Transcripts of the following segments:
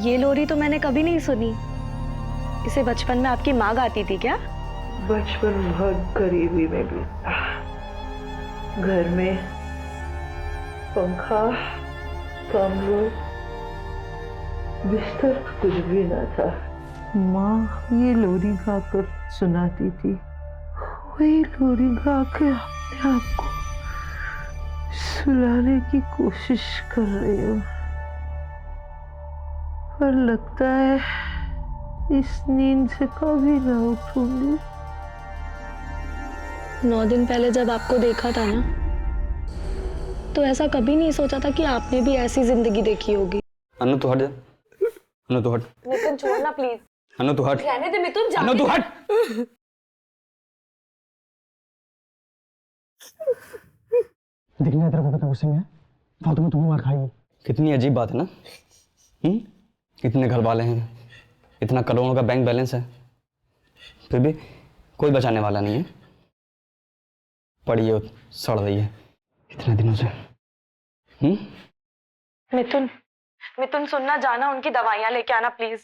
ये लोरी तो मैंने कभी नहीं सुनी। इसे बचपन में आपकी माँ गाती थी क्या? बचपन बहुत गरीबी में बीता। घर में पंखा, कमरा, बिस्तर कुछ भी न था। माँ ये लोरी गाकर सुनाती थी। वही लोरी गा के अपने आप को सुलाने की कोशिश कर रही हूँ, पर लगता है इस नींद से कभी ना उठूंगी। 9 दिन पहले जब आपको देखा था ना, तो ऐसा कभी नहीं सोचा था कि आपने भी ऐसी जिंदगी देखी होगी। अनु तू हट जा। अनु तू हट। मिथुन छोड़ना प्लीज। अनु तू हट। रहने दे मिथुन, अनु तू हट। दिखने तेरे को कितना गुस्से में है, फालतू में तुम्हें मार खाएगी। कितनी अजीब बात है ना। इतने घर वाले हैं, इतना करोड़ों का बैंक बैलेंस है, फिर भी कोई बचाने वाला नहीं है। पड़ी है, सड़ रही है इतने दिनों से। मिथुन, मिथुन सुनना, जाना उनकी दवाइयां लेके आना प्लीज।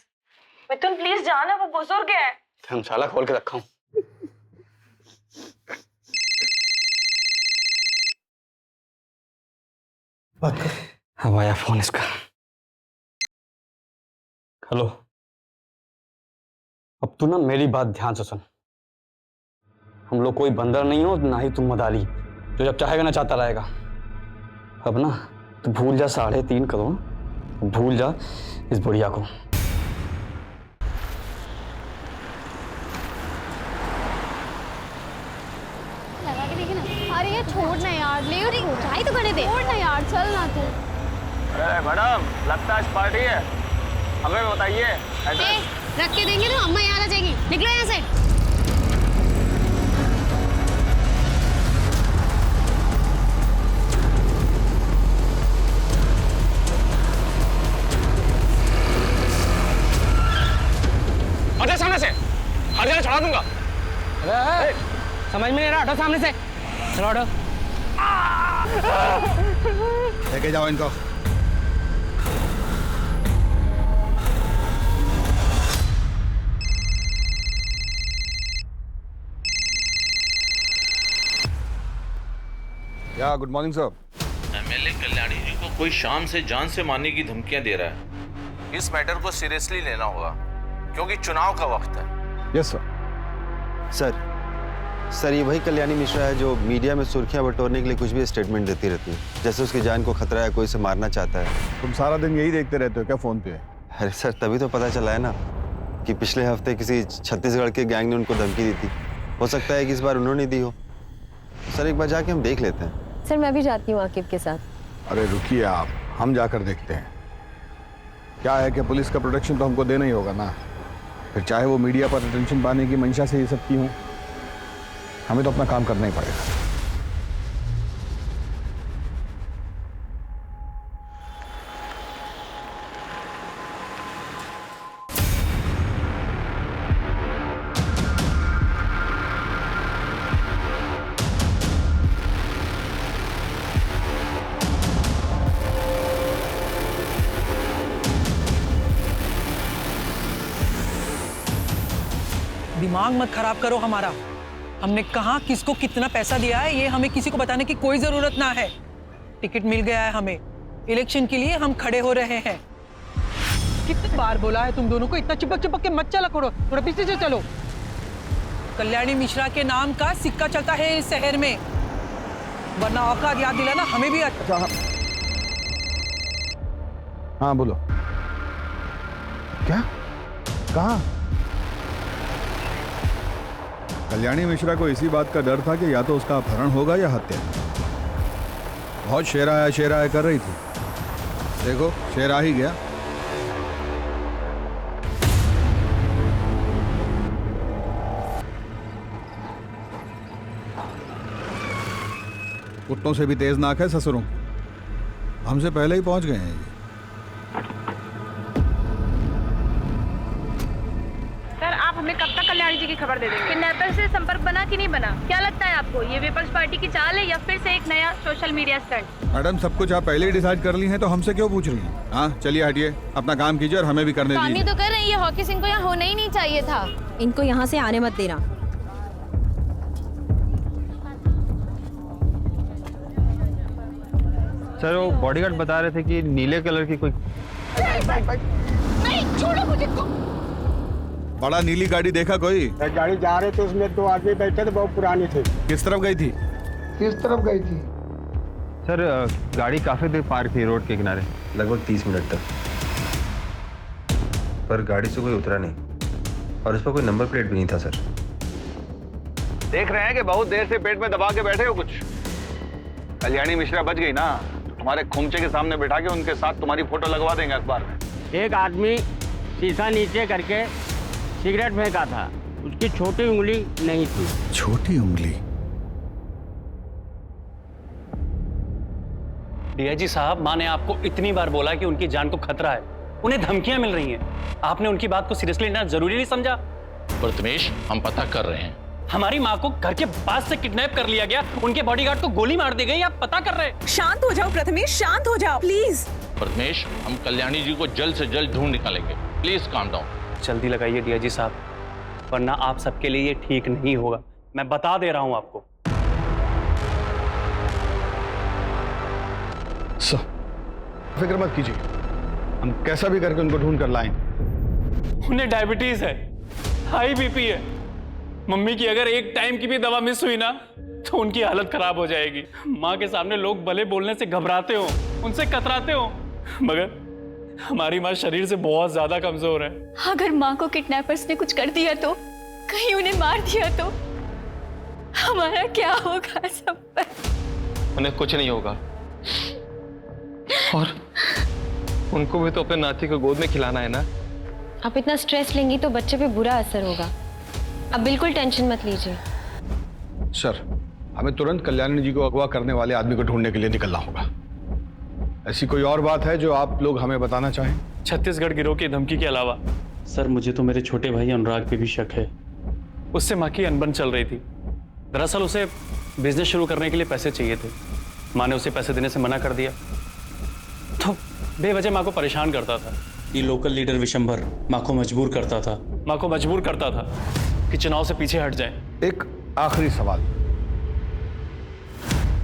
मिथुन प्लीज जाना, वो बुजुर्ग है। धर्मशाला खोल के रखा हूँ। अब आया फोन इसका। हेलो, अब तू ना मेरी बात ध्यान से सुन। हम लोग कोई बंदर नहीं हो, ना ही तुम मदारी जो जब चाहेगा ना चाहता रहेगा। अब ना तू भूल जा 3.5 करोड़, भूल जा इस बुढ़िया को। लगा के देखे ना। अरे यार छोड़ ना यार, ले और ट्राई तो करने दे। छोड़ ना यार, चल ना तू। अरे मैडम, लगता है आज पार्टी है, हमें बताइए। रख के देंगे तो अम्मा यहाँ आ जाएगी। निकलो यहाँ से। हटे सामने से, हर जगह चढ़ा दूंगा। अरे समझ में नहीं रहा, हटो सामने से। चलो हटो। लेके जाओ इनको। या good morning sir. MLA Kalyani ji को कोई शाम से जान से मारने की धमकियां दे रहा है। इस मैटर को सीरियसली लेना होगा क्योंकि चुनाव का वक्त है। Yes sir. सर ये वही कल्याणी मिश्रा है जो मीडिया में सुर्खियां बटोरने के लिए कुछ भी स्टेटमेंट देती रहती है, जैसे उसकी जान को खतरा है, कोई उसे मारना चाहता है। तुम सारा दिन यही देखते रहते हो क्या फोन पे? अरे सर तभी तो पता चला है ना कि पिछले हफ्ते किसी छत्तीसगढ़ के गैंग ने उनको धमकी दी थी। हो सकता है कि इस बार उन्होंने दी हो। सर एक बार जाके हम देख लेते हैं। सर मैं भी जाती हूँ आकिब के साथ। अरे रुकिए आप, हम जाकर देखते हैं। क्या है कि पुलिस का प्रोटेक्शन तो हमको देना ही होगा ना, फिर चाहे वो मीडिया पर अटेंशन पाने की मंशा से ये सब की हो, हमें तो अपना काम करना ही पड़ेगा। दिमाग मत खराब करो हमारा। हमने कहा किसको कितना पैसा दिया है ये हमें किसी को बताने की कोई जरूरत ना है। टिकट मिल गया है हमें, इलेक्शन के लिए हम खड़े हो रहे हैं। कितनी बार बोला है तुम दोनों को, इतना चिपक चिपक के मत चला करो, थोड़ा पीछे से चलो। कल्याणी मिश्रा के नाम का सिक्का चलता है इस शहर में, वरना औकात याद दिलाना हमें भी। अच्छा हाँ बोलो। क्या? कहाँ? कल्याणी मिश्रा को इसी बात का डर था कि या तो उसका अपहरण होगा या हत्या। बहुत शेरा कर रही थी, देखो शेर आ ही गया। कुत्तों से भी तेज नाक है ससुरों, हमसे पहले ही पहुंच गए हैं ये। हमें कब तक कल्याणी जी की खबर दे देंगे? किडनैपर से संपर्क बना कि नहीं बना? क्या लगता है आपको, ये विपक्ष पार्टी की चाल है या फिर से एक नया सोशल मीडिया स्टंट? मैडम, सब कुछ आप पहले ही डिसाइड कर ली हैं तो हमसे क्यों पूछ रही हैं? हाँ, चलिए हटिए, अपना काम कीजिए और हमें भी करने काम ही दीजिए। तो कर रही है, हॉकी सिंह को यहाँ होना ही नहीं चाहिए था। इनको यहाँ से आने मत देना। सर वो बॉडीगार्ड बता रहे थे कि नीले कलर की कोई नहीं, छोड़ो मुझे। बड़ा नीली गाड़ी देखा कोई? गाड़ी जा रहे थे, उसमें 2 आदमी बैठे थे, बहुत पुरानी थे। किस तरफ गई थी? सर गाड़ी काफी देर पार्क थी रोड के किनारे। लगभग 30 मिनट तक, पर गाड़ी से कोई उतरा नहीं और उस पर कोई नंबर प्लेट भी नहीं था। सर देख रहे हैं कि बहुत देर से पेट में दबा के बैठे हो कुछ। कल्याणी मिश्रा बच गई ना, तुम्हारे खुमचे के सामने बैठा के उनके साथ तुम्हारी फोटो लगवा देंगे अखबार में। एक आदमी शीशा नीचे करके सिगरेट फेंका था, उसकी छोटी उंगली नहीं थी। छोटी उंगली? डीआईजी साहब, माँ ने आपको इतनी बार बोला कि उनकी जान को खतरा है, उन्हें धमकियां मिल रही हैं। आपने उनकी बात को सीरियसली लेना जरूरी नहीं समझा? प्रथमेश, हम पता कर रहे हैं। हमारी माँ को घर के पास से किडनैप कर लिया गया, उनके बॉडीगार्ड को गोली मार दी गई, आप पता कर रहे हैं? शांत हो जाओ प्रथमेश, शांत हो जाओ प्लीज। प्रथमेश, हम कल्याणी जी को जल्द से जल्द ढूंढ निकालेंगे। Please calm down. जल्दी लगाइए डीआईजी साहब, वरना आप सबके लिए ये ठीक नहीं होगा। मैं बता दे रहा हूं आपको। सर, फिक्र मत कीजिए, हम कैसा भी करके उनको ढूंढ कर लाएंगे। उन्हें डायबिटीज है, हाई बीपी है। मम्मी की अगर एक टाइम की भी दवा मिस हुई ना तो उनकी हालत खराब हो जाएगी। माँ के सामने लोग भले बोलने से घबराते हो, उनसे कतराते हो, मगर हमारी माँ शरीर से बहुत ज्यादा कमजोर है। अगर माँ को किडनैपर्स ने कुछ कर दिया तो, कहीं उन्हें मार दिया तो हमारा क्या होगा सब पर? उन्हें कुछ नहीं होगा, और उनको भी तो अपने नाती को गोद में खिलाना है ना। आप इतना स्ट्रेस लेंगी तो बच्चे पे बुरा असर होगा। अब बिल्कुल टेंशन मत लीजिए। सर, हमें तुरंत कल्याणी जी को अगवा करने वाले आदमी को ढूंढने के लिए निकलना होगा। ऐसी कोई और बात है जो आप लोग हमें बताना चाहें? छत्तीसगढ़ गिरोह की धमकी के अलावा सर, मुझे तो मेरे छोटे भाई अनुराग पे भी शक है। उससे माँ की अनबन चल रही थी। दरअसल उसे बिजनेस शुरू करने के लिए पैसे चाहिए थे। माँ ने उसे पैसे देने से मना कर दिया, तो बेवजह माँ को परेशान करता था। ये लोकल लीडर विशंभर माँ को मजबूर करता था कि चुनाव से पीछे हट जाए। एक आखिरी सवाल,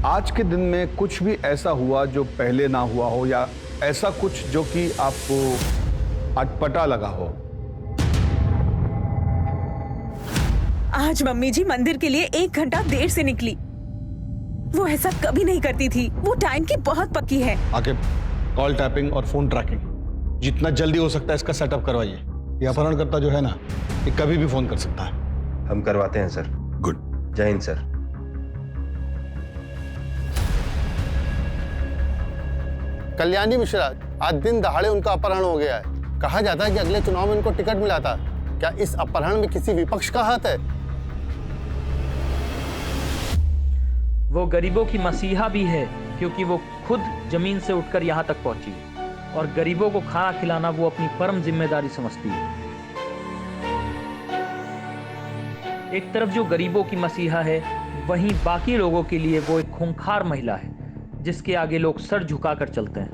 आज के दिन में कुछ भी ऐसा हुआ जो पहले ना हुआ हो, या ऐसा कुछ जो कि आपको अटपटा लगा हो? आज मम्मी जी मंदिर के लिए 1 घंटा देर से निकली। वो ऐसा कभी नहीं करती थी, वो टाइम की बहुत पक्की है। आगे कॉल टैपिंग और फोन ट्रैकिंग जितना जल्दी हो सकता है इसका सेटअप करवाइए। ये अपहरणकर्ता जो है ना, ये कभी भी फोन कर सकता है। हम करवाते हैं सर। गुड। जय हिंद सर। कल्याणी मिश्रा, आज दिन दहाड़े उनका अपहरण हो गया है। कहा जाता है कि अगले चुनाव में उनको टिकट मिला था। क्या इस अपहरण में किसी विपक्ष का हाथ है? वो गरीबों की मसीहा भी है, क्योंकि वो खुद जमीन से उठकर यहाँ तक पहुंची और गरीबों को खाना खिलाना वो अपनी परम जिम्मेदारी समझती है। एक तरफ जो गरीबों की मसीहा है, वहीं बाकी लोगों के लिए वो एक खूंखार महिला है, जिसके आगे लोग सर झुकाकर चलते हैं।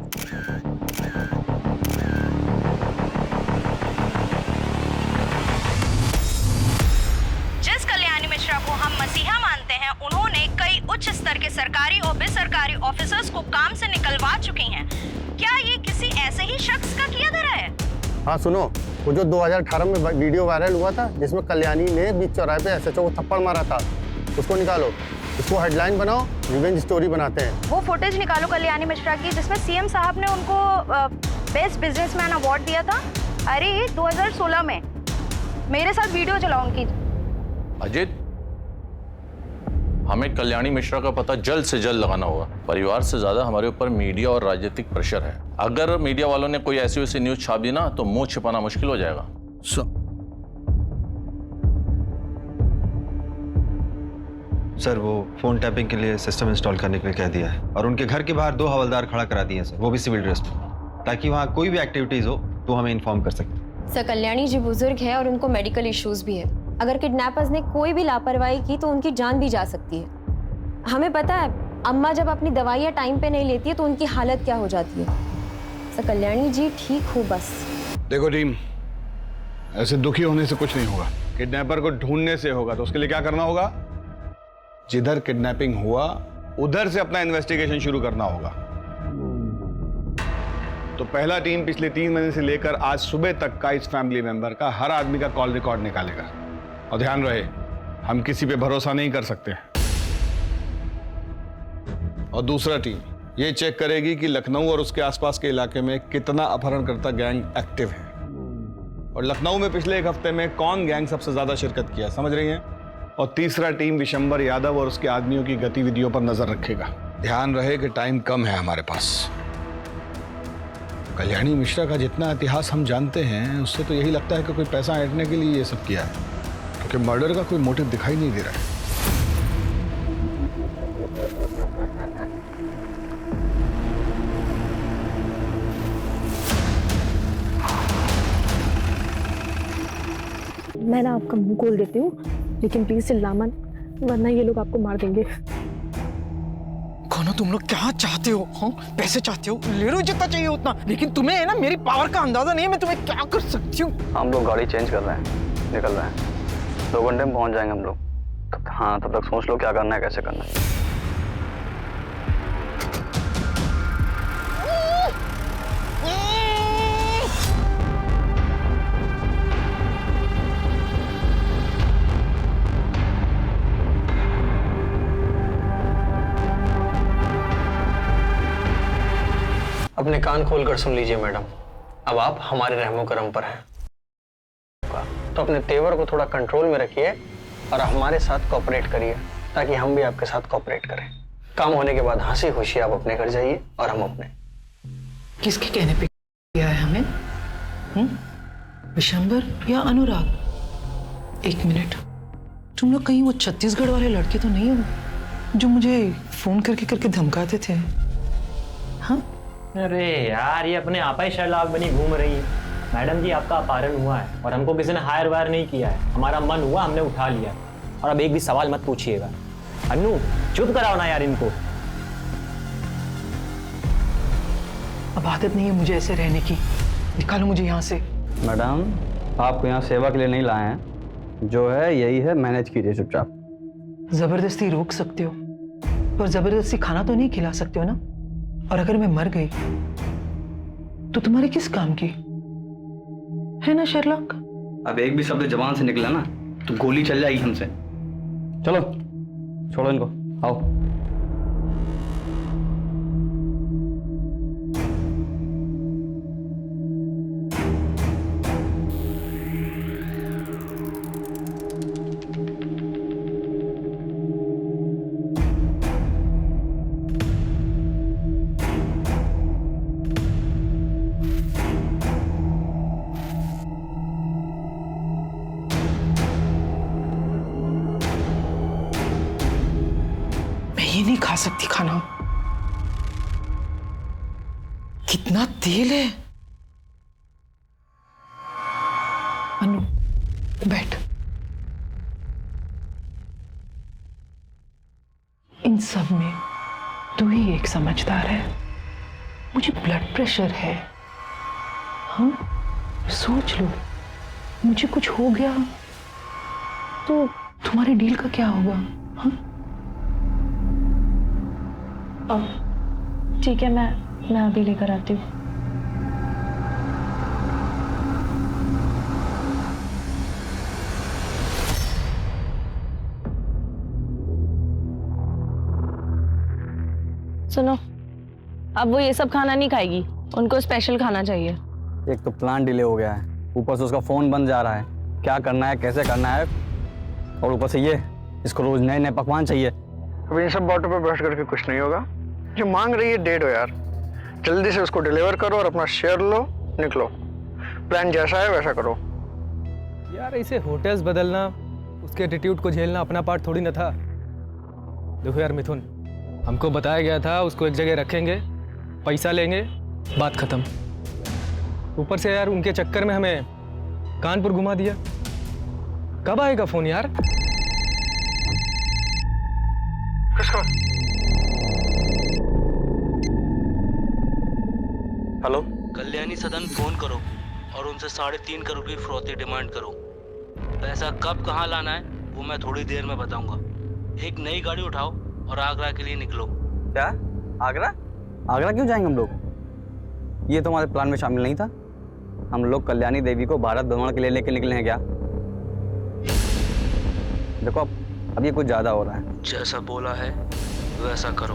जिस कल्याणी मिश्रा को हम मसीहा मानते हैं, उन्होंने कई उच्च स्तर के सरकारी और बेसरकारी ऑफिसर्स को काम से निकलवा चुकी हैं। क्या ये किसी ऐसे ही शख्स का किया धरा है? हाँ सुनो, वो जो 2018 में वीडियो वायरल हुआ था जिसमें कल्याणी ने बीच चौराहे पे एसएचओ को थप्पड़ मारा था, उसको निकालो, इसको हेडलाइन बनाओ, रिवेंज स्टोरी बनाते हैं। वो फुटेज निकालो कल्याणी मिश्रा की, जिसमें सीएम साहब ने उनको बेस्ट बिजनेसमैन अवार्ड दिया था। अरे 2016 में मेरे साथ वीडियो चलाओ उनकी। अजित, हमें कल्याणी मिश्रा का पता जल्द से जल्द लगाना होगा। परिवार से ज्यादा हमारे ऊपर मीडिया और राजनीतिक प्रेशर है। अगर मीडिया वालों ने कोई ऐसी वैसी न्यूज छाप दी ना, तो मुंह छिपाना मुश्किल हो जाएगा। सर, वो फोन टैपिंग के लिए सिस्टम इंस्टॉल करने के लिए कह दिया है और उनके घर के बाहर 2 हवलदार खड़ा करा दिए हैं सर, वो भी सिविल ड्रेस में, ताकि वहाँ कोई भी एक्टिविटीज हो तो हमें इन्फॉर्म कर सकते हैं। सर कल्याणी जी बुजुर्ग है और उनको मेडिकल इश्यूज भी है। अगर किडनैपर्स ने कोई भी लापरवाही की तो उनकी जान भी जा सकती है। हमें पता है अम्मा जब अपनी दवाइयाँ टाइम पे नहीं लेती है तो उनकी हालत क्या हो जाती है। सर कल्याणी जी ठीक हो बस। देखो टीम, ऐसे दुखी होने से कुछ नहीं होगा। किडनैपर को ढूंढने से होगा। तो उसके लिए क्या करना होगा? जिधर किडनैपिंग हुआ उधर से अपना इन्वेस्टिगेशन शुरू करना होगा। तो पहला टीम पिछले 3 महीने से लेकर आज सुबह तक का इस फैमिली मेंबर का हर आदमी का कॉल रिकॉर्ड निकालेगा। और ध्यान रहे, हम किसी पे भरोसा नहीं कर सकते। और दूसरा टीम ये चेक करेगी कि लखनऊ और उसके आसपास के इलाके में कितना अपहरणकर्ता गैंग एक्टिव है और लखनऊ में पिछले 1 हफ्ते में कौन गैंग सबसे ज्यादा शिरकत किया, समझ रही हैं? और तीसरा टीम विशंबर यादव और उसके आदमियों की गतिविधियों पर नजर रखेगा। ध्यान रहे कि टाइम कम है हमारे पास। कल्याणी मिश्रा का जितना इतिहास हम जानते हैं उससे तो यही लगता है कि कोई पैसा ऐंठने के लिए ये सब किया है, क्योंकि मर्डर का कोई मोटिव दिखाई नहीं दे रहा है। मैं ना आपका मुंह खोल देती हूँ, लेकिन प्लीज चिल्ला मत, वरना ये लोग आपको मार देंगे। कौन हो तुम लोग? क्या चाहते हो? हाँ, पैसे चाहते हो? ले लो जितना चाहिए उतना, लेकिन तुम्हें है ना मेरी पावर का अंदाजा नहीं है, मैं तुम्हें क्या कर सकती हूँ। हम लोग गाड़ी चेंज कर रहे हैं, निकल रहे हैं। 2 घंटे में पहुंच जाएंगे हम लोग। हाँ, तब तक सोच लो क्या करना है, कैसे करना है। अपने कान खोलकर सुन लीजिए मैडम, अब आप हमारे रहमो करम पर हैं, तो अपने तेवर को थोड़ा कंट्रोल में रखिए और हमारे साथ कोऑपरेट करिए, ताकि हम भी आपके साथ कोऑपरेट करें। काम होने के बाद हंसी खुशी आप अपने घर जाइए और हम अपने। किसके कहने पे किया है हमें? विशंबर या अनुराग? 1 मिनट, तुम लोग कहीं वो छत्तीसगढ़ वाले लड़के तो नहीं हो जो मुझे फोन करके धमकाते थे? हाँ, अरे यार, ये अपने आप ही शर्लाक बनी घूम रही है। मैडम जी, आपका अपहरण हुआ है और हमको किसी ने हायर वायर नहीं किया है। हमारा मन हुआ, हमने उठा लिया। और अब एक भी सवाल मत पूछिएगा। अनु, चुप कराओ ना यार इनको। अब आदत नहीं है मुझे ऐसे रहने की, निकालो मुझे यहाँ से। मैडम, आपको यहाँ सेवा के लिए नहीं लाए हैं, जो है यही है, मैनेज कीजिए चुपचाप। जबरदस्ती रोक सकते हो, पर जबरदस्ती खाना तो नहीं खिला सकते हो ना। और अगर मैं मर गई तो तुम्हारे किस काम की है ना शेरलॉक? अब एक भी शब्द जबान से निकला ना तो गोली चल जाएगी हमसे। चलो छोड़ो इनको, आओ। ये नहीं खा सकती खाना, कितना तेल है। अनु, बैठ। इन सब में तू ही एक समझदार है। मुझे ब्लड प्रेशर है। हाँ, सोच लो, मुझे कुछ हो गया तो तुम्हारे डील का क्या होगा? हाँ, ठीक है, मैं अभी लेकर आती हूँ। सुनो, अब वो ये सब खाना नहीं खाएगी, उनको स्पेशल खाना चाहिए। एक तो प्लान डिले हो गया है, ऊपर से उसका फोन बंद जा रहा है। क्या करना है, कैसे करना है, और ऊपर से ये इसको रोज नए नए पकवान चाहिए। अब इन सब बातों पे बहस करके कुछ नहीं होगा। जो मांग रही है दे दो यार, जल्दी से उसको डिलीवर करो और अपना शेयर लो, निकलो। प्लान जैसा है वैसा करो। यार इसे होटल्स बदलना, उसके एटीट्यूड को झेलना अपना पार्ट थोड़ी ना था। देखो यार मिथुन, हमको बताया गया था उसको एक जगह रखेंगे, पैसा लेंगे, बात खत्म। ऊपर से यार उनके चक्कर में हमें कानपुर घुमा दिया। कब आएगा फोन यार? हेलो, कल्याणी सदन फोन करो और उनसे 3.5 करोड़ की फिरौती डिमांड करो। पैसा कब कहाँ लाना है वो मैं थोड़ी देर में बताऊंगा। एक नई गाड़ी उठाओ और आगरा के लिए निकलो। क्या? आगरा? आगरा क्यों जाएंगे हम लोग? ये तो हमारे प्लान में शामिल नहीं था। हम लोग कल्याणी देवी को भारत भ्रमण के लिए लेके निकले हैं क्या? देखो अब ये कुछ ज्यादा हो रहा है। जैसा बोला है वैसा करो।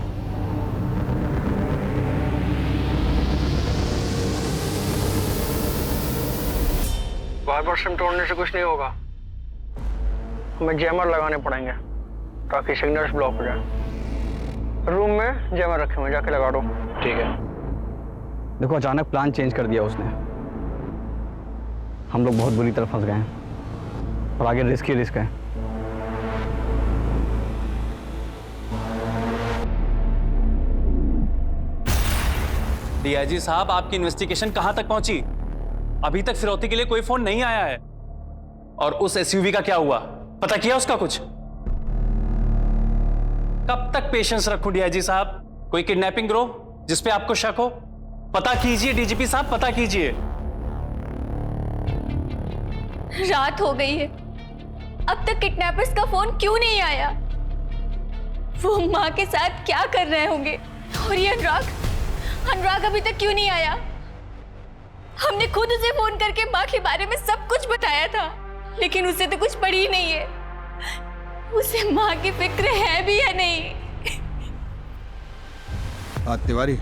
वाइपर सिम तोड़ने से कुछ नहीं होगा, हमें जैमर लगाने पड़ेंगे ताकि सिग्नल्स ब्लॉक हो जाए। रूम में जैमर रखे हुए, जाके लगा दो। ठीक है। देखो अचानक प्लान चेंज कर दिया उसने। हम लोग बहुत बुरी तरह फंस गए हैं और आगे रिस्क ही रिस्क है। डीआईजी साहब, आपकी इन्वेस्टिगेशन कहां तक पहुंची? अभी तक फिरौती के लिए कोई फोन नहीं आया है। और उस एसयूवी का क्या हुआ, पता किया उसका कुछ? कब तक पेशेंस रखूं डीआईजी साहब? कोई किडनैपिंग ग्रोह जिसपे आपको शक हो? पता कीजिए डीजीपी साहब, पता कीजिए। रात हो गई है, अब तक किडनैपर्स का फोन क्यों नहीं आया? वो माँ के साथ क्या कर रहे होंगे? और ये अनुराग अभी तक क्यों नहीं आया? हमने खुद उसे फोन करके माँ के बारे में सब कुछ बताया था, लेकिन उसे तो कुछ पड़ी ही नहीं है। उसे माँ की फिक्र है भी या नहीं? तिवारी,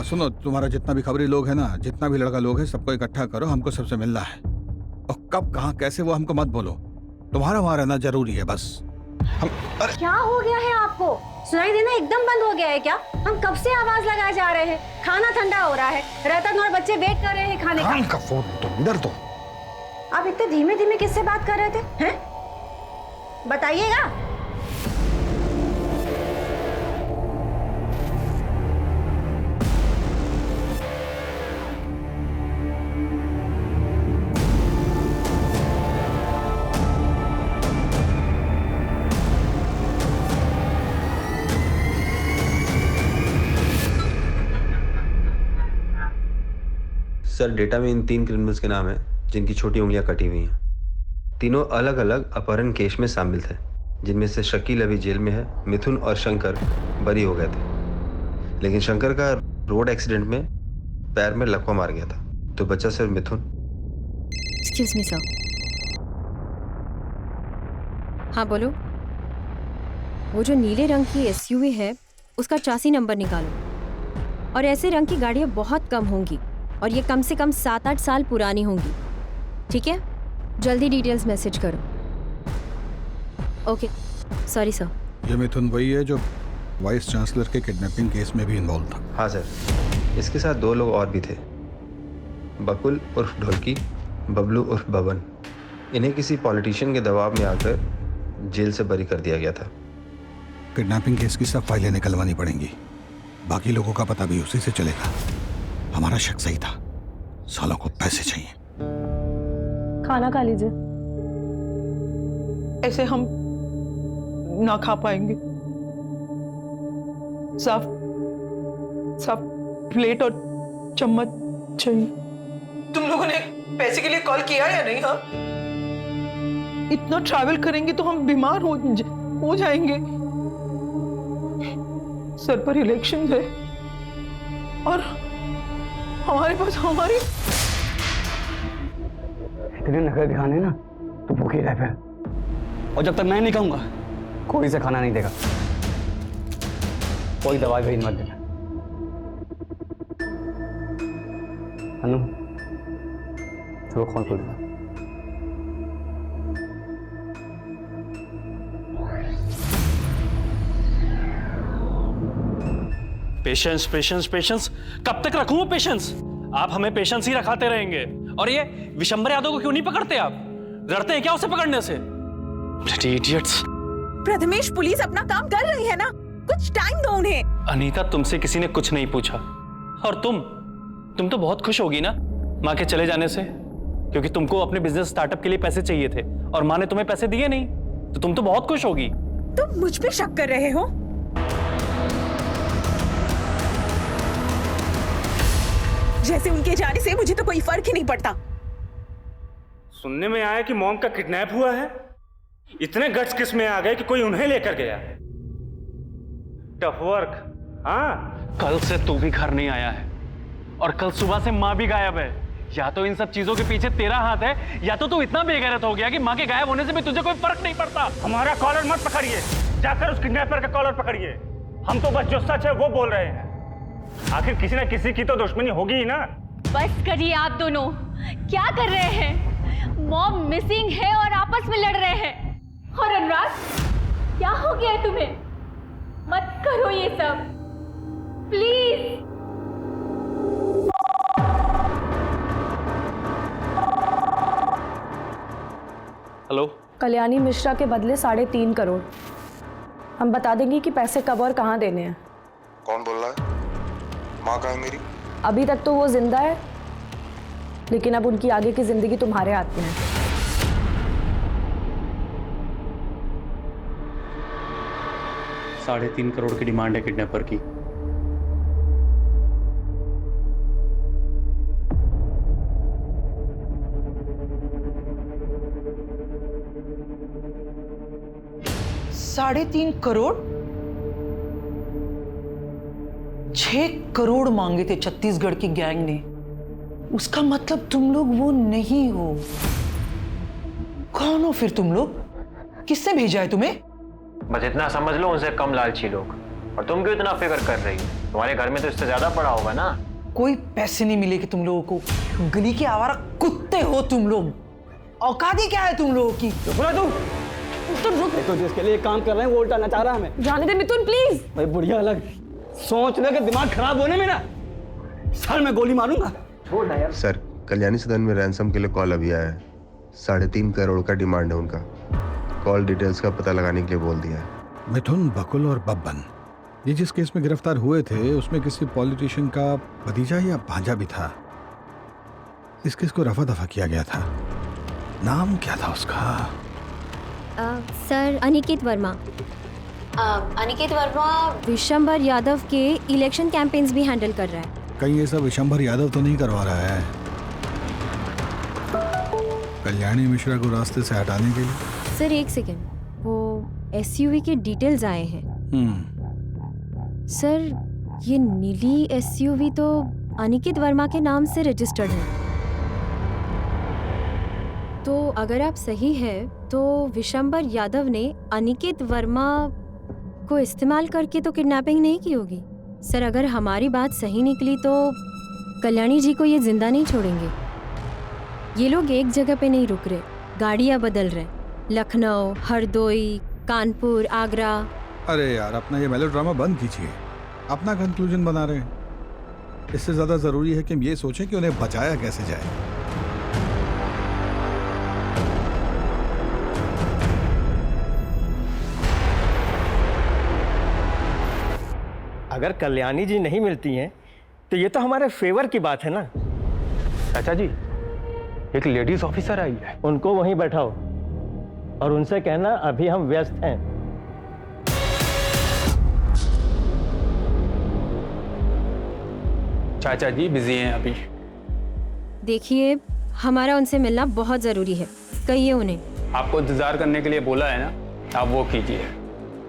सुनो, तुम्हारा जितना भी खबरी लोग है ना, जितना भी लड़का लोग है, सबको इकट्ठा करो, हमको सबसे मिलना है। और कब कहाँ कैसे वो हमको मत बोलो, तुम्हारा वहां रहना जरूरी है बस। क्या हो गया है आपको? सुनाई देना एकदम बंद हो गया है क्या? हम कब से आवाज लगाए जा रहे हैं, खाना ठंडा हो रहा है, रतन और बच्चे वेट कर रहे हैं खाने का। फोन तो इधर दो। आप इतने धीमे धीमे किससे बात कर रहे थे हैं? बताइएगा। सर, डेटा में इन 3 क्रिमिनल्स के नाम हैं जिनकी छोटी उंगलियां कटी हुई हैं। तीनों अलग अलग अपहरण केस में शामिल थे, जिनमें से शकील अभी जेल में है, मिथुन और शंकर बरी हो गए थे। लेकिन शंकर का रोड एक्सीडेंट में पैर में लकवा मार गया था, तो बचा सिर्फ मिथुन। Excuse me sir. हाँ बोलो। वो जो नीले रंग की एसयूवी है उसका चासी नंबर निकालो। और ऐसे रंग की गाड़ियाँ बहुत कम होंगी और ये कम से कम 7-8 साल पुरानी होंगी। ठीक है, जल्दी डिटेल्स मैसेज करो। Okay, sorry sir. ये मिथुन वही है जो वाइस चांसलर के किडनैपिंग केस में भी इन्वॉल्व था? हाँ सर, इसके साथ 2 लोग और भी थे, बकुल उर्फ ढोलकी, बबलू उर्फ बबन। इन्हें किसी पॉलिटिशियन के दबाव में आकर जेल से बरी कर दिया गया था। किडनैपिंग केस की सब फाइलें निकलवानी पड़ेंगी, बाकी लोगों का पता भी उसी से चलेगा। हमारा शक सही था, सालों को पैसे चाहिए। खाना खा लीजिए। ऐसे हम ना खा पाएंगे। साफ साफ प्लेट और चम्मच चाहिए। तुम लोगों ने पैसे के लिए कॉल किया या नहीं? हाँ, इतना ट्रैवल करेंगे तो हम बीमार हो जाएंगे। सर पर इलेक्शन है और हमारे पास हमारी इतने नखरे दिखाने ना तो भूखे रह फिर। और जब तक मैं नहीं कहूंगा कोई से खाना नहीं देगा। कोई दवाई भी मत देना। अनु, चलो फोन खोल दो। पेशेंस पेशेंस पेशेंस, कब तक रखूं पेशेंस? आप हमें पेशेंस ही रखाते रहेंगे। और ये विशंबर यादव को क्यों नहीं पकड़ते आप? डरते हैं क्या उसे पकड़ने से? इडियट्स। प्रथमेश, पुलिस अपना काम कर रही है ना, कुछ टाइम दो उन्हें। अनीता, तुमसे किसी ने कुछ नहीं पूछा। और तुम तो बहुत खुश होगी ना माँ के चले जाने से। क्योंकि तुमको अपने बिजनेस स्टार्टअप के लिए पैसे चाहिए थे और माँ ने तुम्हें पैसे दिए नहीं, तो तुम तो बहुत खुश होगी। तुम मुझ पे शक कर रहे हो? जैसे उनके जाने से मुझे तो कोई फर्क ही नहीं पड़ता। सुनने में आया कि मॉम का किडनैप हुआ है। इतने गट्स किस में आ गए कि कोई उन्हें लेकर गया। Tough work. हाँ, कल से तू भी घर नहीं आया है और कल सुबह से माँ भी गायब है। या तो इन सब चीजों के पीछे तेरा हाथ है, या तो तू इतना बेगैरत हो गया कि माँ के गायब होने से भी तुझे कोई फर्क नहीं पड़ता। हमारा कॉलर मत पकड़िए, जाकर उस किडनैपर का कॉलर पकड़िए। हम तो बस जो सच है वो बोल रहे हैं। आखिर किसी न किसी की तो दुश्मनी होगी ही ना। बस करिए आप दोनों, क्या कर रहे हैं? मॉम मिसिंग है और आपस में लड़ रहे हैं। और अनुराग, क्या हो गया है तुम्हें? मत करो ये सब, प्लीज। हेलो, कल्याणी मिश्रा के बदले 3.5 करोड़। हम बता देंगे कि पैसे कब और कहाँ देने हैं। कौन बोल रहा है? माँ कहाँ है मेरी? अभी तक तो वो जिंदा है, लेकिन अब उनकी आगे की जिंदगी तुम्हारे हाथ में है। $3.5 करोड़ की डिमांड है किडनैपर की। $3.5 करोड़? 6 करोड़ मांगे थे छत्तीसगढ़ की गैंग ने। उसका मतलब तुम लोग वो नहीं हो। कौन हो फिर तुम लोग? किसने भेजा है तुम्हें? बस इतना समझ लो, उनसे कम लालची लोग। और तुम क्यों इतना फिक्र कर रही हो? तुम्हारे घर में तो इससे ज्यादा पड़ा होगा ना। कोई पैसे नहीं मिलेगे तुम लोगों को। गली के आवारा कुत्ते हो तुम लोग। औकात ही क्या है तुम लोगों की? तो रुक, तो जिसके लिए काम कर रहे हैं वो उल्टा नचा रहा है हमें। जाने दे मिथुन, प्लीज। भाई बुढ़िया अलग सोच ले कि दिमाग खराब होने में ना सर में गोली मारूंगा। छोड़ ना यार। सर, कल्याणी सदन में रैंसम के लिए कॉल अभी आया है। 3.5 करोड़ का डिमांड है उनका। कॉल डिटेल्स का पता लगाने के लिए बोल दिया है। मिथुन, बकुल और बब्बन, ये जिस केस में गिरफ्तार हुए थे उसमें किसी पॉलिटिशियन का भतीजा या भांजा भी था। इस केस को रफा दफा किया गया था। नाम क्या था उसका? सर, अनिकेत वर्मा। अनिकेत वर्मा विशंबर यादव के इलेक्शन कैंपेन्स भी हैंडल कर रहा है। कहीं ये सब विशंबर यादव तो नहीं करवा रहा है कल्याणी मिश्रा को रास्ते से हटाने के लिए? सर एक सेकेंड, वो एसयूवी के डिटेल्स आए हैं। सर, ये नीली एसयूवी तो अनिकेत वर्मा के नाम से रजिस्टर्ड है। तो अगर आप सही है तो विशंबर यादव ने अनिकेत वर्मा को इस्तेमाल करके तो किडनैपिंग नहीं की होगी। सर, अगर हमारी बात सही निकली तो कल्याणी जी को ये जिंदा नहीं छोड़ेंगे। ये लोग एक जगह पे नहीं रुक रहे, गाड़ियाँ बदल रहे। लखनऊ, हरदोई, कानपुर, आगरा। अरे यार, अपना ये मेलोड्रामा बंद कीजिए। अपना कंक्लूजन बना रहे हैं। इससे ज्यादा जरूरी है कि हम ये सोचें कि उन्हें बचाया कैसे जाए। अगर कल्याणी जी नहीं मिलती हैं तो ये तो हमारे फेवर की बात है ना। चाचा जी, एक लेडीज ऑफिसर आई है। उनको वहीं बैठाओ और उनसे कहना अभी हम व्यस्त हैं। चाचा जी बिजी हैं अभी। देखिए, हमारा उनसे मिलना बहुत जरूरी है, कहिए उन्हें। आपको इंतजार करने के लिए बोला है ना, आप वो कीजिए।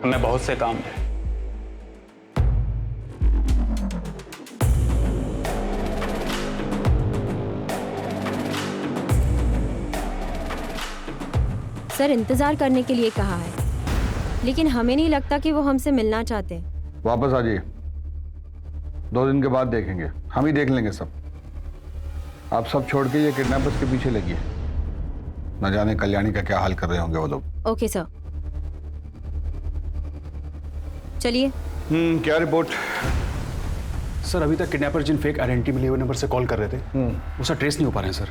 हमें बहुत से काम है। सर, इंतजार करने के लिए कहा है, लेकिन हमें नहीं लगता कि वो हमसे मिलना चाहते हैं। वापस आ जाइए, 2 दिन के बाद देखेंगे। हम ही देख लेंगे सब। आप सब छोड़ के ये किडनैपर्स के पीछे लगिए। न जाने कल्याणी का क्या हाल कर रहे होंगे वो लोग। ओके सर, चलिए। क्या रिपोर्ट? सर, अभी तक किडनैपर जिन फेक आइडेंटिटी मिले हुए नंबर से कॉल कर रहे थे वो सर ट्रेस नहीं हो पा रहे हैं सर।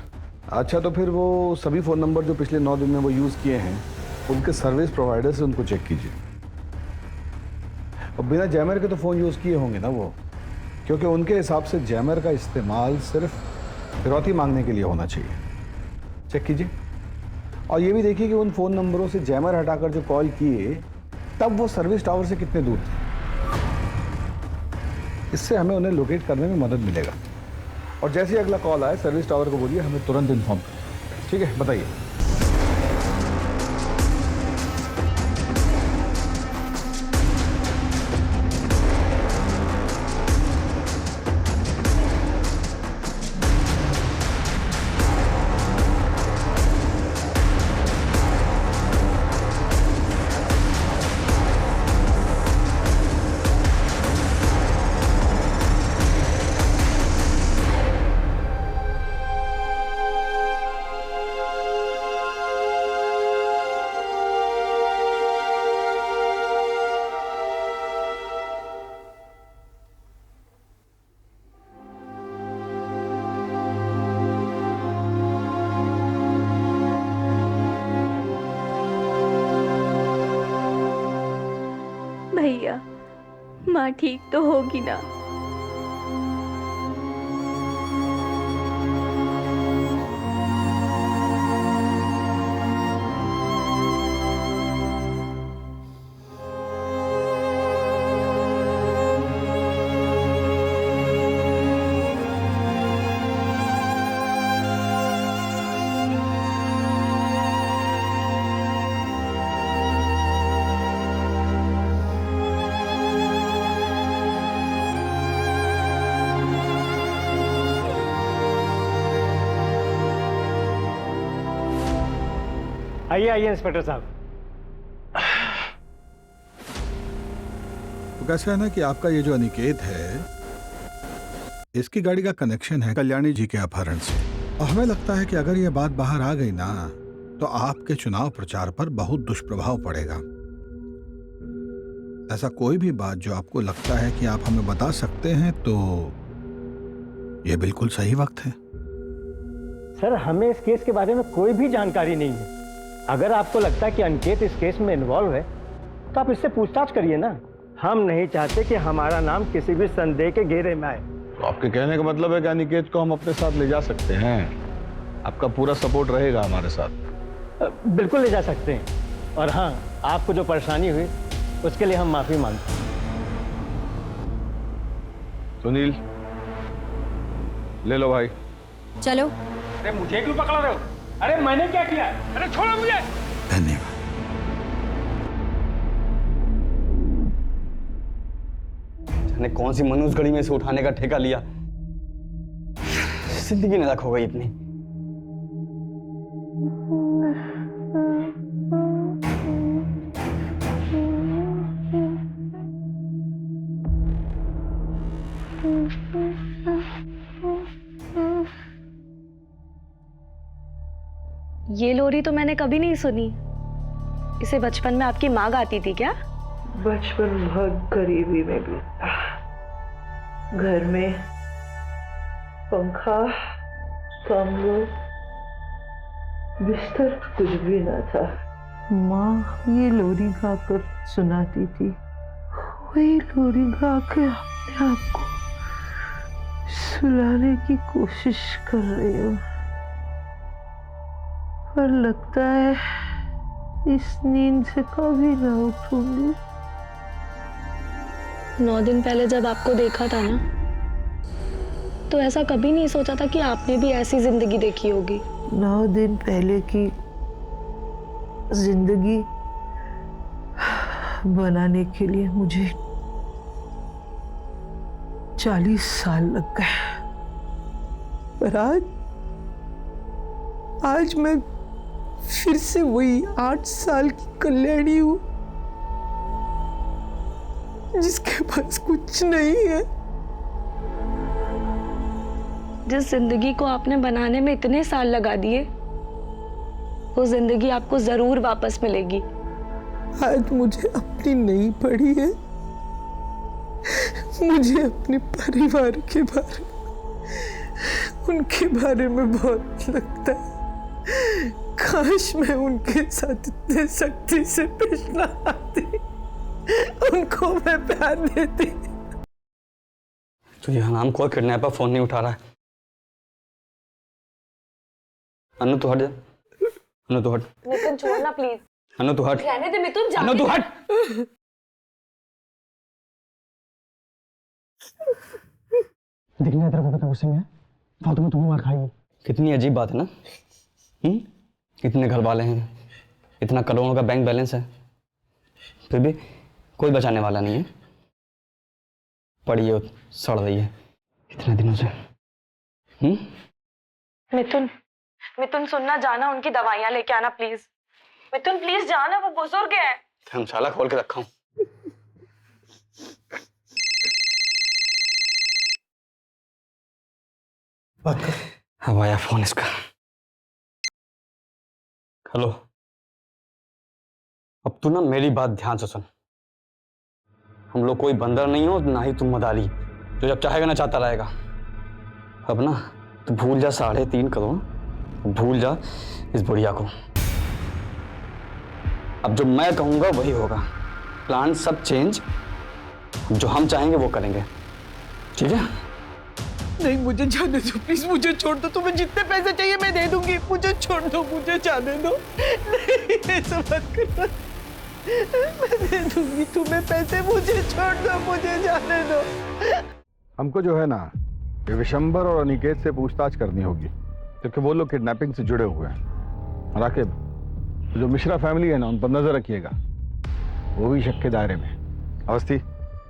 अच्छा, तो फिर वो सभी फ़ोन नंबर जो पिछले 9 दिन में वो यूज़ किए हैं उनके सर्विस प्रोवाइडर से उनको चेक कीजिए। और बिना जैमर के तो फ़ोन यूज़ किए होंगे ना वो, क्योंकि उनके हिसाब से जैमर का इस्तेमाल सिर्फ फिरौती मांगने के लिए होना चाहिए। चेक कीजिए और ये भी देखिए कि उन फ़ोन नंबरों से जैमर हटाकर जो कॉल किए तब वो सर्विस टावर से कितने दूर थे। इससे हमें उन्हें लोकेट करने में मदद मिलेगा। और जैसे ही अगला कॉल आए सर्विस टावर को बोलिए हमें तुरंत इन्फॉर्म करें। ठीक है, बताइए। भैया, माँ ठीक तो होगी ना? आइए आइए इंस्पेक्टर साहब। तो कैसा है ना कि आपका ये जो अनिकेत है, इसकी गाड़ी का कनेक्शन है कल्याणी जी के अपहरण से। और हमें लगता है कि अगर ये बात बाहर आ गई ना तो आपके चुनाव प्रचार पर बहुत दुष्प्रभाव पड़ेगा। ऐसा कोई भी बात जो आपको लगता है कि आप हमें बता सकते हैं तो ये बिल्कुल सही वक्त है। सर, हमें इस केस के बारे में कोई भी जानकारी नहीं है। अगर आपको लगता है कि अनिकेत इस केस में इन्वॉल्व है तो आप इससे पूछताछ करिए ना। हम नहीं चाहते कि हमारा नाम किसी भी संदेह के घेरे में आए। तो आपके कहने का मतलब है कि अनिकेत को हम अपने साथ ले जा सकते हैं? आपका पूरा सपोर्ट रहेगा हमारे साथ? बिल्कुल ले जा सकते हैं। और हाँ, आपको जो परेशानी हुई उसके लिए हम माफी मांगते हैं। सुनील, ले लो भाई। चलो। अरे मुझे क्यों पकड़ रहे हो? अरे मैंने क्या किया? अरे छोड़ो मुझे। धन्यवाद। जाने कौन सी मनुष्य घड़ी में से उठाने का ठेका लिया, जिंदगी नरक हो गई इतनी। ये लोरी तो मैंने कभी नहीं सुनी। इसे बचपन में आपकी माँ गाती थी क्या? बचपन बहुत गरीबी में बीता। घर में पंखा, कमरा, बिस्तर कुछ भी न था। माँ ये लोरी गाकर सुनाती थी। वही लोरी गा के अपने आप को सुलाने की कोशिश कर रही हूँ, पर लगता है इस नींद से कभी ना उठूंगी। 9 दिन पहले जब आपको देखा था ना, तो ऐसा कभी नहीं सोचा था कि आपने भी ऐसी जिंदगी देखी होगी। 9 दिन पहले की जिंदगी बनाने के लिए मुझे 40 साल लग गए, पर आज मैं फिर से वही 8 साल की कल्याणी हूं, जिसके पास कुछ नहीं है। जिस जिंदगी को आपने बनाने में इतने साल लगा दिए, वो जिंदगी आपको जरूर वापस मिलेगी। आज मुझे अपनी नहीं पड़ी है, मुझे अपने परिवार के बारे में, उनके बारे में बहुत लगता है। काश मैं उनके साथ इतने सख्ती से पेश न आती, उनको मैं प्यार देती। तो ये हराम खोर किडनैपर फोन नहीं उठा रहा है। अनु तू हट जा, अनु तू हट, मिथुन छोड़ना प्लीज। अनु तू हट, रहने दे मिथुन, अनु तू हट। दिखने तेरे को कितना गुस्से में है, फालतू में तुम्हें मार खाएगी। कितनी अजीब बात है ना। इतने घर वाले हैं, इतना करोड़ों का बैंक बैलेंस है, फिर भी कोई बचाने वाला नहीं है। पड़ी है, सड़ रही है इतने दिनों से। मिथुन, मिथुन सुनना, जाना उनकी दवाइयाँ लेके आना प्लीज। मिथुन प्लीज जाना, वो बुजुर्ग है। धर्मशाला खोल के रखा हूँ। अब आया फोन इसका। हेलो, अब तू ना मेरी बात ध्यान से सुन। हम लोग कोई बंदर नहीं हो, ना ही तुम मदारी जो जब चाहेगा ना चाहता रहेगा। अब ना तू भूल जा 3.5 करोड़, भूल जा इस बुढ़िया को। अब जो मैं कहूंगा वही होगा। प्लान सब चेंज, जो हम चाहेंगे वो करेंगे, ठीक है? नहीं, मुझे जाने दो प्लीज, मुझे छोड़ दो। तुम्हें जितने पैसे चाहिए मैं दे दूंगी, मुझे छोड़ दो, मुझे जाने दो। नहीं, ऐसा मत करना, मैं दे दूंगी तुम्हें पैसे, मुझे छोड़ दो, मुझे जाने दो। हमको जो है ना, ये विशंबर और अनिकेत से पूछताछ करनी होगी, क्योंकि वो लोग किडनैपिंग से जुड़े हुए हैं। राकिब, जो मिश्रा फैमिली है ना, उन पर नजर रखिएगा, वो भी शक के दायरे में। अवस्थी,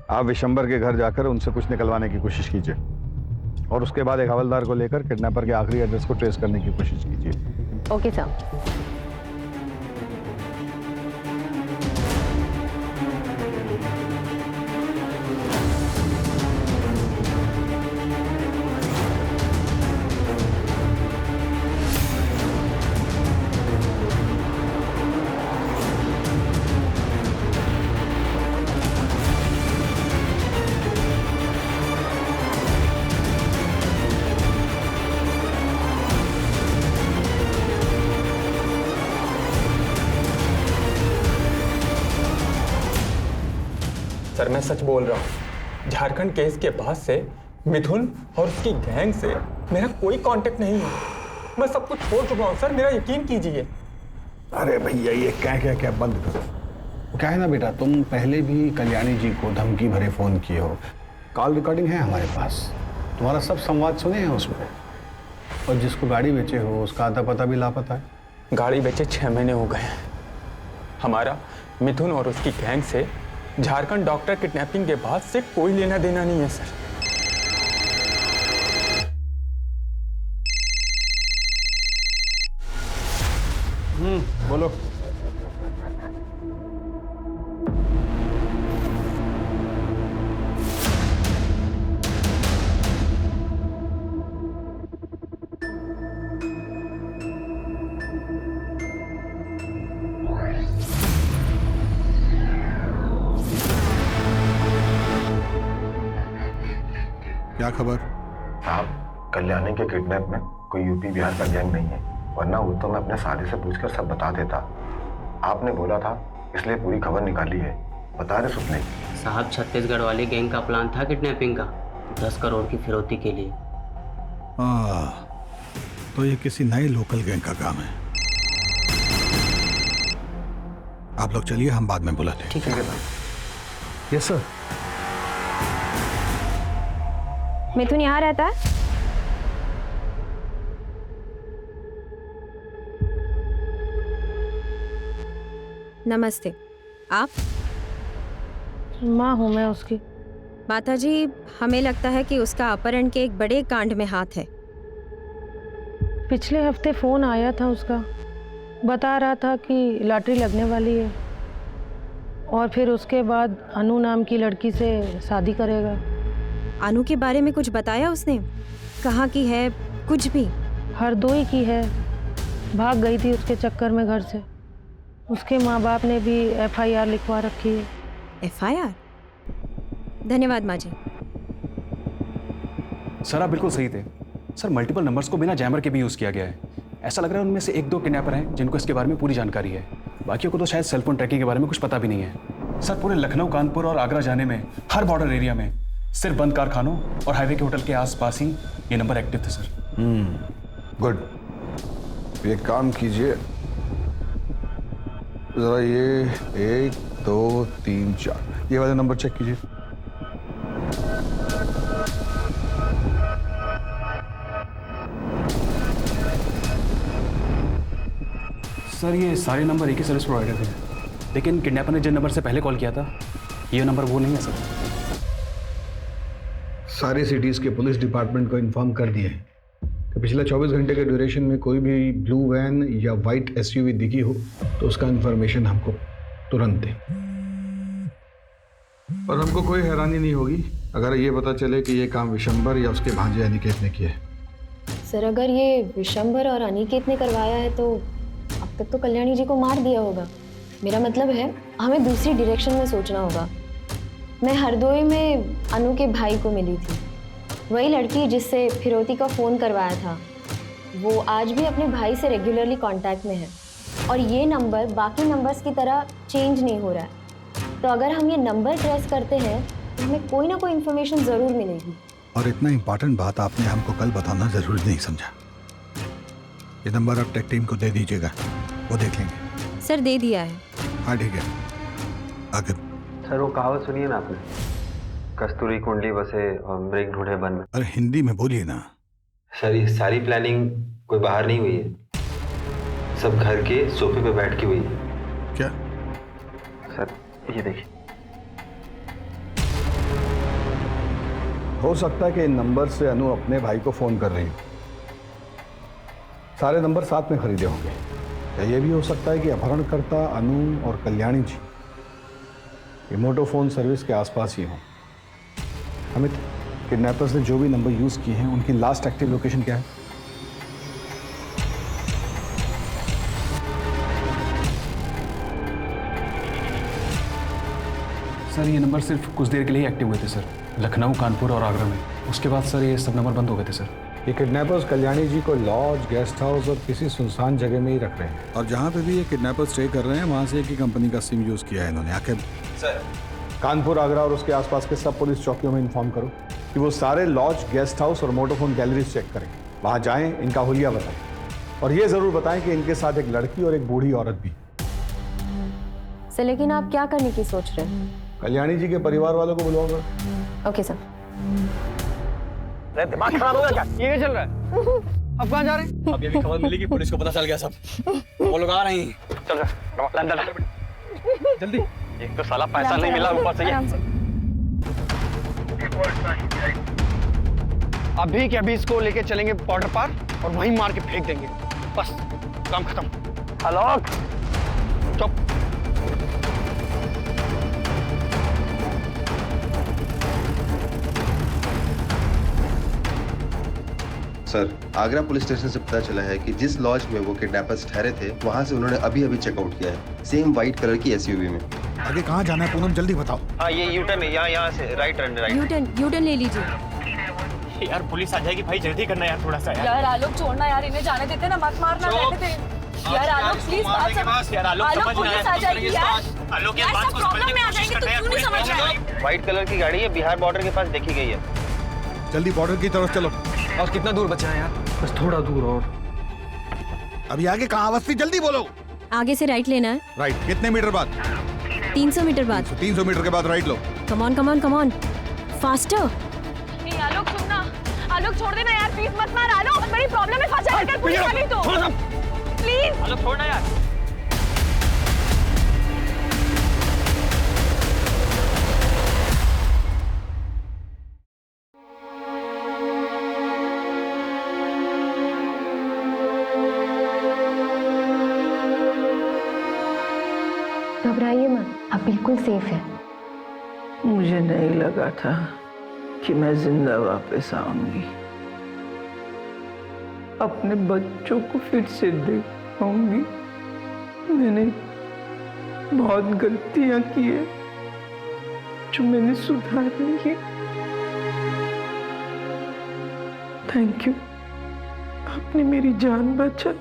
आप विशंबर के घर जाकर उनसे कुछ निकलवाने की कोशिश कीजिए, और उसके बाद एक हवलदार को लेकर किडनैपर के आखिरी एड्रेस को ट्रेस करने की कोशिश कीजिए। Okay sir. सर मैं सच बोल रहा हूँ, झारखंड केस के बाद से मिथुन और उसकी गैंग से मेरा कोई कांटेक्ट नहीं है। मैं सब कुछ छोड़ चुका हूँ सर, मेरा यकीन कीजिए। अरे भैया, ये क्या बंद करो। क्या है ना बेटा, तुम पहले भी कल्याणी जी को धमकी भरे फोन किए हो। कॉल रिकॉर्डिंग है हमारे पास, तुम्हारा सब संवाद सुने हैं उसमें। और जिसको गाड़ी बेचे हो उसका आता पता भी लापता है। गाड़ी बेचे 6 महीने हो गए हैं। हमारा मिथुन और उसकी गैंग से झारखंड डॉक्टर किडनैपिंग के बाद से कोई लेना देना नहीं है सर। बोलो। क्या खबर? साहब, कल्याणी के किडनैप में कोई यूपी बिहार का गैंग नहीं है, वरना वो तो मैं अपने साथी से पूछकर सब बता देता। आपने बोला था इसलिए पूरी खबर निकाली है। बता रहे सुपने साहब, छत्तीसगढ़ वाली गैंग का प्लान था किडनैपिंग का, 10 करोड़ की फिरौती के लिए। तो ये किसी नए लोकल गैंग का काम है। आप लोग चलिए, हम बाद में बुलाते हैं। ठीक है। Yes sir. मिथुन यहाँ रहता है? नमस्ते, आप? माँ हूँ मैं उसकी। माता जी, हमें लगता है कि उसका अपहरण के एक बड़े कांड में हाथ है। पिछले हफ्ते फ़ोन आया था उसका, बता रहा था कि लॉटरी लगने वाली है और फिर उसके बाद अनु नाम की लड़की से शादी करेगा। अनु के बारे में कुछ बताया उसने? कहाँ की है? कुछ भी? हरदोई की है, भाग गई थी उसके चक्कर में घर से। उसके माँ बाप ने भी FIR लिखवा रखी है। FIR? धन्यवाद माँ जी। सर आप बिल्कुल सही थे सर, मल्टीपल नंबर्स को बिना जैमर के भी यूज़ किया गया है। ऐसा लग रहा है उनमें से 1-2 किडनैपर हैं जिनको इसके बारे में पूरी जानकारी है, बाकियों को तो शायद सेलफोन ट्रैकिंग के बारे में कुछ पता भी नहीं है। सर पूरे लखनऊ, कानपुर और आगरा जाने में हर बॉर्डर एरिया में सिर्फ बंद कारखानों और हाईवे के होटल के आसपास ही ये नंबर एक्टिव थे सर। गुड। एक काम कीजिए, जरा ये 1 2 3 4 ये वाले नंबर चेक कीजिए। सर ये सारे नंबर एक ही सर्विस प्रोवाइडर थे, लेकिन किडनैपर ने जिन नंबर से पहले कॉल किया था ये नंबर वो नहीं है सर। सारे सिटीज के पुलिस डिपार्टमेंट को इन्फॉर्म कर दिए हैं कि पिछले 24 घंटे के ड्यूरेशन में कोई भी ब्लू वैन या वाइट एसयूवी दिखी हो तो उसका इन्फॉर्मेशन हमको तुरंत दें। और हमको कोई हैरानी नहीं होगी अगर ये पता चले कि ये काम विशंबर या उसके भांजे अनिकेत ने किया है। सर अगर ये विशंबर और अनिकेत ने करवाया है तो अब तक तो कल्याणी जी को मार दिया होगा। मेरा मतलब है हमें दूसरी डायरेक्शन में सोचना होगा। मैं हरदोई में अनु के भाई को मिली थी, वही लड़की जिससे फिरौती का फ़ोन करवाया था। वो आज भी अपने भाई से रेगुलरली कांटेक्ट में है और ये नंबर बाकी नंबर्स की तरह चेंज नहीं हो रहा है। तो अगर हम ये नंबर ट्रेस करते हैं तो हमें कोई ना कोई इन्फॉर्मेशन ज़रूर मिलेगी। और इतना इम्पोर्टेंट बात आपने हमको कल बताना जरूरी नहीं समझा। ये नंबर आप टेक टीम को दे दीजिएगा, वो देख लेंगे। सर दे दिया है। हाँ ठीक है, आगे। सर वो कहावत सुनिए ना आपने, कस्तूरी कुंडली बसे और मृग ढूंढे वन में। अरे हिंदी में बोलिए ना। सर ये सारी प्लानिंग कोई बाहर नहीं हुई है, सब घर के सोफे पे बैठ के हुई है। क्या? सर ये देखिए। हो सकता है कि इन नंबर से अनु अपने भाई को फोन कर रही हो। सारे नंबर साथ में खरीदे होंगे। या ये भी हो सकता है कि अपहरणकर्ता अनु और कल्याणी जी रिमोटोफोन सर्विस के आसपास ही हों। अमित, किडनैपर्स ने जो भी नंबर यूज किए हैं उनकी लास्ट एक्टिव लोकेशन क्या है? सर ये नंबर सिर्फ कुछ देर के लिए एक्टिव हुए थे सर, लखनऊ, कानपुर और आगरा में। उसके बाद सर ये सब नंबर बंद हो गए थे सर। ये किडनैपर्स कल्याणी जी को लॉज, गेस्ट हाउस और किसी सुनसान जगह में ही रख रहे हैं। और जहाँ पे भी ये किडनैपर्स स्टे कर रहे हैं वहाँ से एक ही कंपनी का सिम यूज किया है इन्होंने। आखिर सर कानपुर, आगरा और उसके आसपास के सब पुलिस चौकियों में इन्फॉर्म करो कि वो सारे लॉज, गेस्ट हाउस और मोटोफोन गैलरीज चेक करें। वहाँ जाएं, इनका हुलिया बताएं और ये जरूर बताएं कि इनके साथ एक लड़की और एक बूढ़ी औरत भी। सर लेकिन आप क्या करने की सोच रहे हैं? कल्याणी जी के परिवार वालों को बुलाओगे? Okay sir. दिमाग खराब हो गया क्या? ये चल रहा है। अब कहाँ जा रहे हैं? अभी अभी खबर मिली कि पुलिस को पता चल गया सब, वो लोग आ रहे हैं। चल रहा जल्दी। एक तो साला पैसा नहीं मिला ऊपर से ये। अभी के अभी इसको लेके चलेंगे बॉर्डर पार और वहीं मार के फेंक देंगे, बस काम खत्म। आलोक चुप। सर आगरा पुलिस स्टेशन से पता चला है कि जिस लॉज में वो किडनैपर्स ठहरे थे वहां से उन्होंने अभी अभी चेकआउट किया है, सेम वाइट कलर की एसयूवी में। आगे कहाँ जाना है पूनम, जल्दी बताओ। हाँ ये यूटर्न है, यहाँ से राइट यूटर्न ले लीजिए। यार पुलिस आ जाएगी भाई, जल्दी करना यार थोड़ा सा। यार आलोक छोड़ना यार, इन्हें जाने देते ना, मत मारना। रहते थे यार आलोक, प्लीज बात समझ। यार आलोक पुलिस आ जाएगी यार। आलोक यार सब प्रॉब्लम में आ जाएंगे, तो क्यों नहीं समझ रहा है? व्हाइट कलर की गाड़ी है, बिहार बॉर्डर के पास देखी गई है। जल्दी बॉर्डर की तरफ चलो। और कितना दूर बचा है यार? बस थोड़ा दूर और। अभी आगे कहाँ अवस्थी, जल्दी बोलो। आगे से राइट लेना है। राइट कितने मीटर बाद? 300 मीटर बाद। 300 मीटर के बाद right low. Come on faster. नहीं आलोक सुनना, आलोक छोड़ देना यार, प्लीज मत मार आलोक, बड़ी प्रॉब्लम में फंसा है। पुलिस आ गई तो प्लीज आलोक छोड़ना यार। घबराइए मत, आप बिल्कुल सेफ है। मुझे नहीं लगा था कि मैं जिंदा वापस आऊंगी, अपने बच्चों को फिर से देख पाऊंगी। मैंने बहुत गलतियां की है जो मैंने सुधार ली है। थैंक यू, आपने मेरी जान बचाई।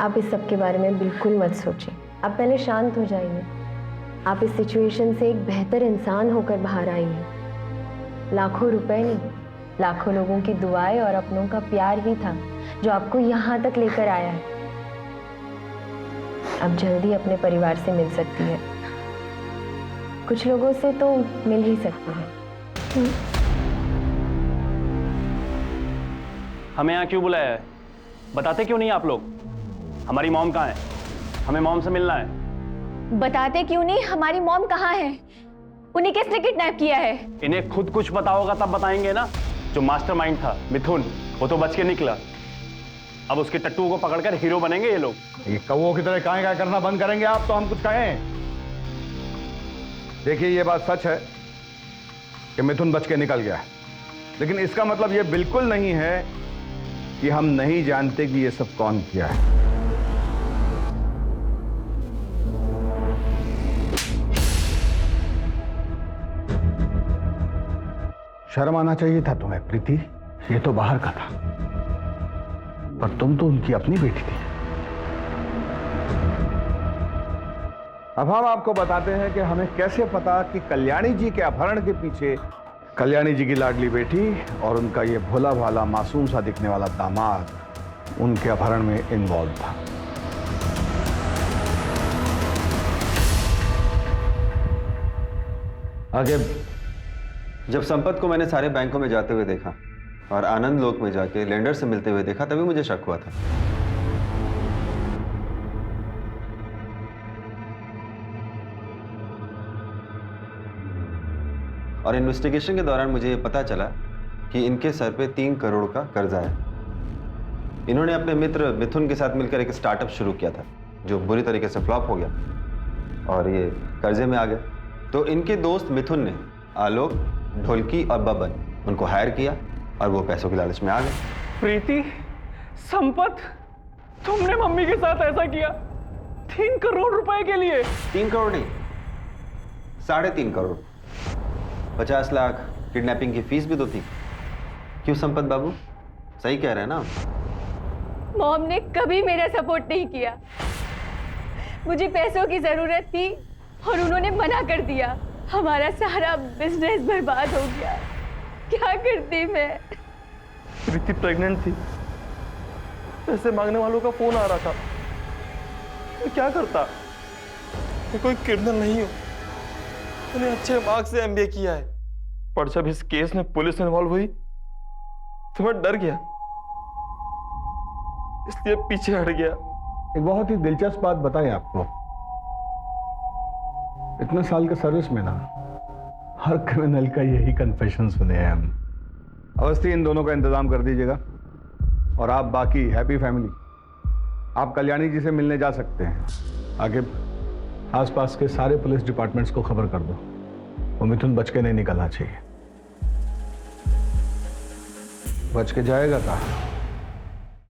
आप इस सब के बारे में बिल्कुल मत सोचिए, आप पहले शांत हो जाइए। आप इस सिचुएशन से एक बेहतर इंसान होकर बाहर आई हैं। लाखों रुपए नहीं, लाखों लोगों की दुआएं और अपनों का प्यार ही था जो आपको यहाँ तक लेकर आया है। अब जल्दी अपने परिवार से मिल सकती है। कुछ लोगों से तो मिल ही सकती है। हमें यहाँ क्यों बुलाया है? बताते क्यों नहीं आप लोग? हमारी मॉम कहाँ है? हमें मॉम से मिलना है। बताते क्यों नहीं? हमारी मॉम कहाँ है? उन्हें किसने किडनैप किया है? इन्हें खुद कुछ पता होगा तब बताएंगे ना। जो मास्टरमाइंड था मिथुन, वो तो बच के निकला। अब उसके टट्टू को पकड़कर हीरो बनेंगे ये लोग। ये कौवों की तरह काहे काहे करना बंद करेंगे आप, तो हम कुछ कहें। देखिए ये बात सच है कि मिथुन बच के निकल गया है, लेकिन इसका मतलब ये बिल्कुल नहीं है कि हम नहीं जानते कि ये सब कौन किया है। शर्म आना चाहिए था तुम्हें प्रीति, ये तो बाहर का था, पर तुम तो उनकी अपनी बेटी थी। अब हम आपको बताते हैं कि हमें कैसे पता कि कल्याणी जी के अपहरण के पीछे कल्याणी जी की लाडली बेटी और उनका ये भोला भाला मासूम सा दिखने वाला दामाद उनके अपहरण में इन्वॉल्व था। आगे जब संपत को मैंने सारे बैंकों में जाते हुए देखा और आनंद लोक में जाके लेंडर से मिलते हुए देखा, तभी मुझे शक हुआ था। और इन्वेस्टिगेशन के दौरान मुझे ये पता चला कि इनके सर पे 3 करोड़ का कर्जा है। इन्होंने अपने मित्र मिथुन के साथ मिलकर एक स्टार्टअप शुरू किया था जो बुरी तरीके से फ्लॉप हो गया और ये कर्जे में आ गए। तो इनके दोस्त मिथुन ने आलोक, ढोलकी और बबन उनको हायर किया और वो पैसों की लालच में आ गए। प्रीति, संपत, तुमने मम्मी के साथ ऐसा किया 3 करोड़ रुपए के लिए? 3 करोड़ नहीं, 3.5 करोड़। 50 लाख किडनैपिंग की फीस भी तो थी। क्यों संपत बाबू, सही कह रहे हैं ना? मॉम ने कभी मेरा सपोर्ट नहीं किया। मुझे पैसों की जरूरत थी और उन्होंने मना कर दिया। हमारा सारा बिजनेस बर्बाद हो गया। क्या करती मैं? प्रीति प्रेग्नेंट थी, पैसे मांगने वालों का फोन आ रहा था। मैं क्या करता? मैं कोई क्रिमिनल नहीं हूं, मैंने अच्छे मार्क्स से एमबीए किया है। पर जब इस केस में पुलिस इन्वॉल्व हुई तो मैं डर गया, इसलिए पीछे हट गया। एक बहुत ही दिलचस्प बात बताएं आपको, इतने साल के सर्विस में ना हर क्रिमिनल का यही कन्फेशन सुने हैं हम। अवस्थी इन दोनों का इंतजाम कर दीजिएगा और आप बाकी हैप्पी फैमिली आप कल्याणी जी से मिलने जा सकते हैं। आगे आसपास के सारे पुलिस डिपार्टमेंट्स को खबर कर दो, वो मिथुन बच के नहीं निकलना चाहिए। बच के जाएगा कहाँ?